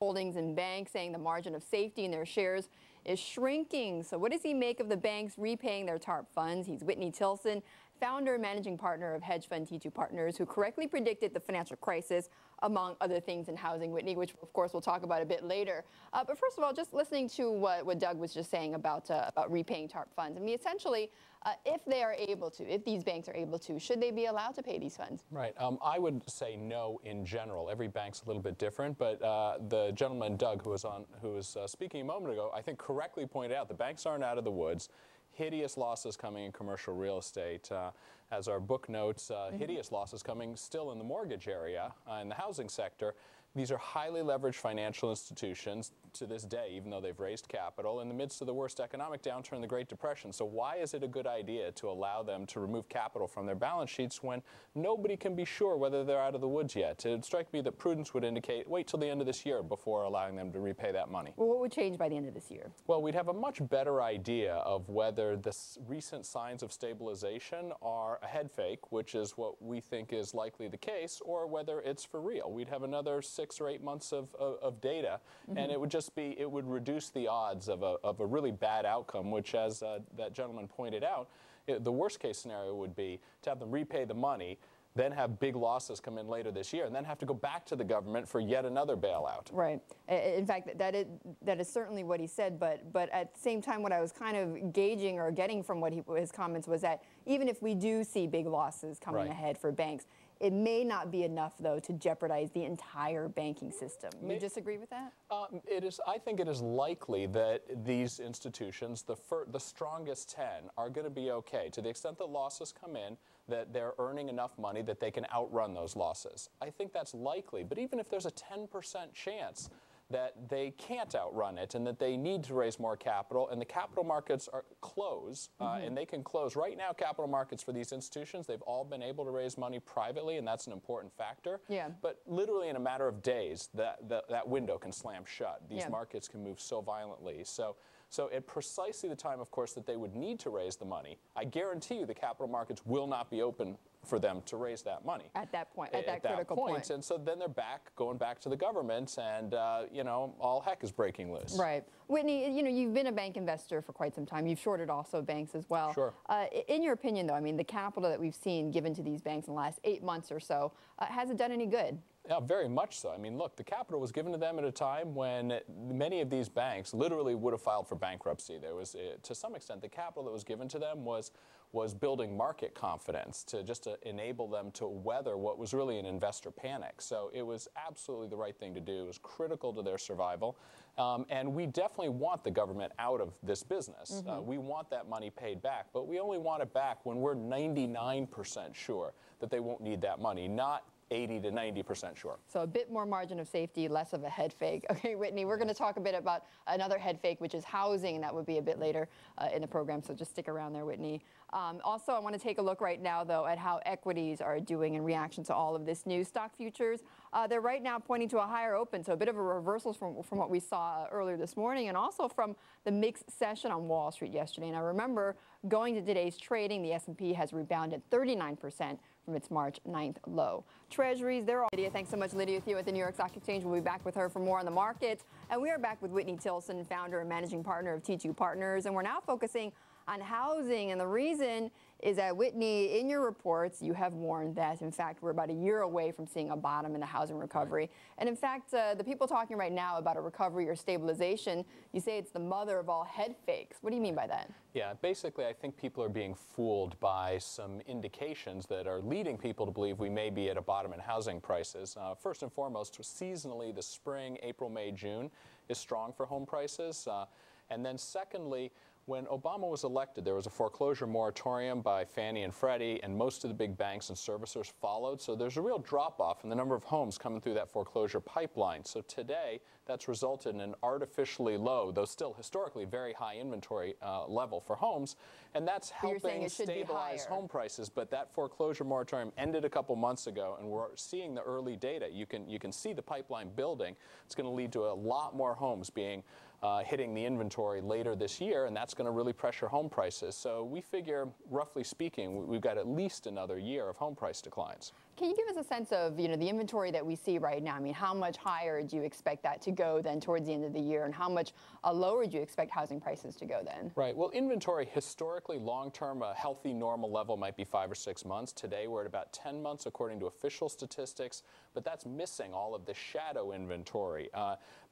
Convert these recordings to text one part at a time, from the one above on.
holdings in banks, saying the margin of safety in their shares is shrinking. So what does he make of the banks repaying their TARP funds? He's Whitney Tilson, founder and managing partner of hedge fund T2 Partners, who correctly predicted the financial crisis, among other things in housing, Whitney, which of course we'll talk about a bit later. But first of all, just listening to what Doug was just saying about repaying TARP funds. I mean, essentially, if they are able to, if these banks are able to, should they be allowed to pay these funds? Right. I would say no in general. Every bank's a little bit different, but the gentleman, Doug, who was speaking a moment ago, I think correctly pointed out the banks aren't out of the woods. Hideous losses coming in commercial real estate. As our book notes, hideous losses coming still in the mortgage area, in the housing sector. These are highly leveraged financial institutions to this day, even though they've raised capital in the midst of the worst economic downturn, the Great Depression. So why is it a good idea to allow them to remove capital from their balance sheets when nobody can be sure whether they're out of the woods yet? It would strike me that prudence would indicate wait till the end of this year before allowing them to repay that money. Well, what would change by the end of this year? Well, we'd have a much better idea of whether the recent signs of stabilization are a head fake, which is what we think is likely the case, or whether it's for real. We'd have another 6 or 8 months of data, and it would just be, it would reduce the odds of a really bad outcome, which, as that gentleman pointed out, the worst case scenario would be to have them repay the money, then have big losses come in later this year, and then have to go back to the government for yet another bailout. Right. In fact, that is certainly what he said, but at the same time, what I was kind of gauging or getting from his comments was that even if we do see big losses coming ahead for banks, it may not be enough, though, to jeopardize the entire banking system. You disagree with that? I think it is likely that these institutions, the strongest 10, are going to be okay. To the extent that losses come in, that they're earning enough money that they can outrun those losses. I think that's likely. But even if there's a 10% chance that they can't outrun it and that they need to raise more capital, and the capital markets are close, and they can close. Right now, capital markets for these institutions, they've all been able to raise money privately, and that's an important factor. Yeah. But literally in a matter of days, that window can slam shut. These markets can move so violently. So at precisely the time, of course, that they would need to raise the money, I guarantee you the capital markets will not be open for them to raise that money. At that point, at that critical point. And so then they're going back to the government, and, you know, all heck is breaking loose. Right. Whitney, you know, you've been a bank investor for quite some time. You've shorted also banks as well. Sure. In your opinion, though, I mean, the capital that we've seen given to these banks in the last 8 months or so, has it done any good? Yeah, very much so. I mean, look, the capital was given to them at a time when many of these banks literally would have filed for bankruptcy. There was, to some extent, the capital that was given to them was building market confidence to enable them to weather what was really an investor panic. So it was absolutely the right thing to do. It was critical to their survival. And we definitely want the government out of this business. We want that money paid back, but we only want it back when we're 99% sure that they won't need that money, not 80 to 90% sure. So a bit more margin of safety, less of a head fake. Okay, Whitney, we're going to talk a bit about another head fake, which is housing, and that would be a bit later in the program, so just stick around there, Whitney. Also, I want to take a look right now, though, at how equities are doing in reaction to all of this news. Stock futures, they're right now pointing to a higher open, so a bit of a reversal from what we saw earlier this morning, and also from the mixed session on Wall Street yesterday. And I remember going to today's trading, the S&P has rebounded 39% from its March 9th low. Treasuries, they're all... Lydia, thanks so much. Lydia with you at the New York Stock Exchange. We'll be back with her for more on the markets. And we are back with Whitney Tilson, founder and managing partner of T2 Partners. And we're now focusing on housing. And the reason is that, Whitney, in your reports, you have warned that, in fact, we're about a year away from seeing a bottom in the housing recovery. And in fact, the people talking right now about a recovery or stabilization, you say it's the mother of all head fakes. What do you mean by that? Yeah, basically, I think people are being fooled by some indications that are leading people to believe we may be at a bottom in housing prices. First and foremost, seasonally, the spring, April, May, June is strong for home prices. And then secondly, when Obama was elected, there was a foreclosure moratorium by Fannie and Freddie, and most of the big banks and servicers followed. So there's a real drop-off in the number of homes coming through that foreclosure pipeline. So today, that's resulted in an artificially low, though still historically very high inventory level for homes, and that's helping stabilize home prices. But that foreclosure moratorium ended a couple months ago, and we're seeing the early data. You can see the pipeline building. It's going to lead to a lot more homes being hitting the inventory later this year, and that's going to really pressure home prices. So we figure, roughly speaking, we've got at least another year of home price declines. Can you give us a sense of, the inventory that we see right now? I mean, how much higher do you expect that to go then towards the end of the year, and how much lower do you expect housing prices to go then? Right. Well, inventory historically, long-term, a healthy normal level might be 5 or 6 months. Today, we're at about 10 months according to official statistics, but that's missing all of the shadow inventory.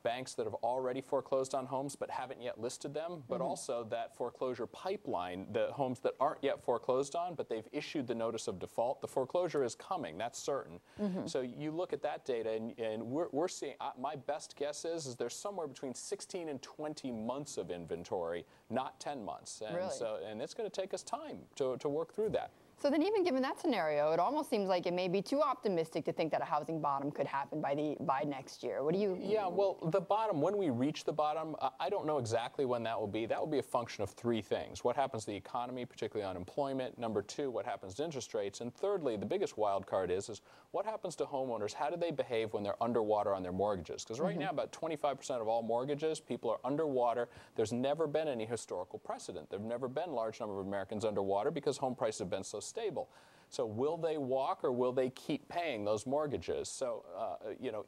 Banks that have already foreclosed on homes but haven't yet listed them, but also that foreclosure pipeline, the homes that aren't yet foreclosed on, but they've issued the notice of default. The foreclosure is coming, that's certain. So you look at that data, and we're seeing, my best guess is there's somewhere between 16 and 20 months of inventory, not 10 months. And, Really? and it's going to take us time to work through that. So then even given that scenario, it almost seems like it may be too optimistic to think that a housing bottom could happen by next year. What do you... Yeah, well, the bottom, when we reach the bottom, I don't know exactly when that will be. That will be a function of three things. What happens to the economy, particularly unemployment. Number two, what happens to interest rates. And thirdly, the biggest wild card is what happens to homeowners? How do they behave when they're underwater on their mortgages? Because right now, about 25% of all mortgages, people are underwater. There's never been any historical precedent. There have never been a large number of Americans underwater because home prices have been so stable. So will they walk, or will they keep paying those mortgages? So,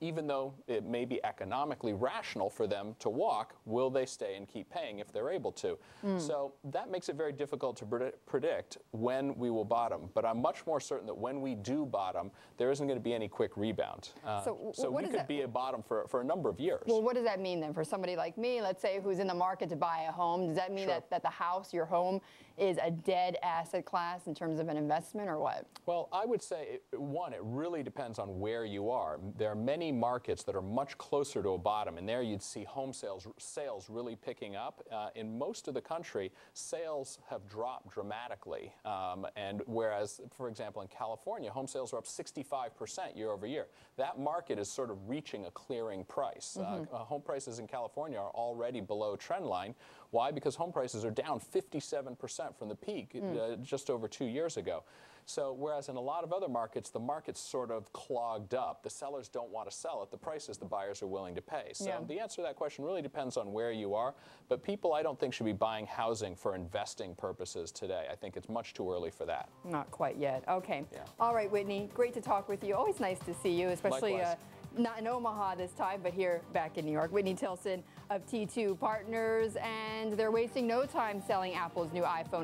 even though it may be economically rational for them to walk, will they stay and keep paying if they're able to? So that makes it very difficult to predict when we will bottom. But I'm much more certain that when we do bottom, there isn't going to be any quick rebound. So we could be at bottom for a number of years. Well, what does that mean then for somebody like me, let's say, who's in the market to buy a home? Does that mean that the house, your home, is a dead asset class in terms of an investment, or what? Well, I would say, one, it really depends on where you are. There are many markets that are much closer to a bottom, and there you'd see home sales really picking up. In most of the country, sales have dropped dramatically, and whereas, for example, in California, home sales are up 65% year over year. That market is sort of reaching a clearing price. Home prices in California are already below trend line. Why? Because home prices are down 57% from the peak just over 2 years ago. So whereas in a lot of other markets, the market's sort of clogged up. The sellers don't want to sell at the prices the buyers are willing to pay. So the answer to that question really depends on where you are. But people, I don't think, should be buying housing for investing purposes today. I think it's much too early for that. Not quite yet. Okay. Yeah. All right, Whitney, great to talk with you. Always nice to see you, especially not in Omaha this time, but here back in New York. Whitney Tilson of T2 Partners, and they're wasting no time selling Apple's new iPhone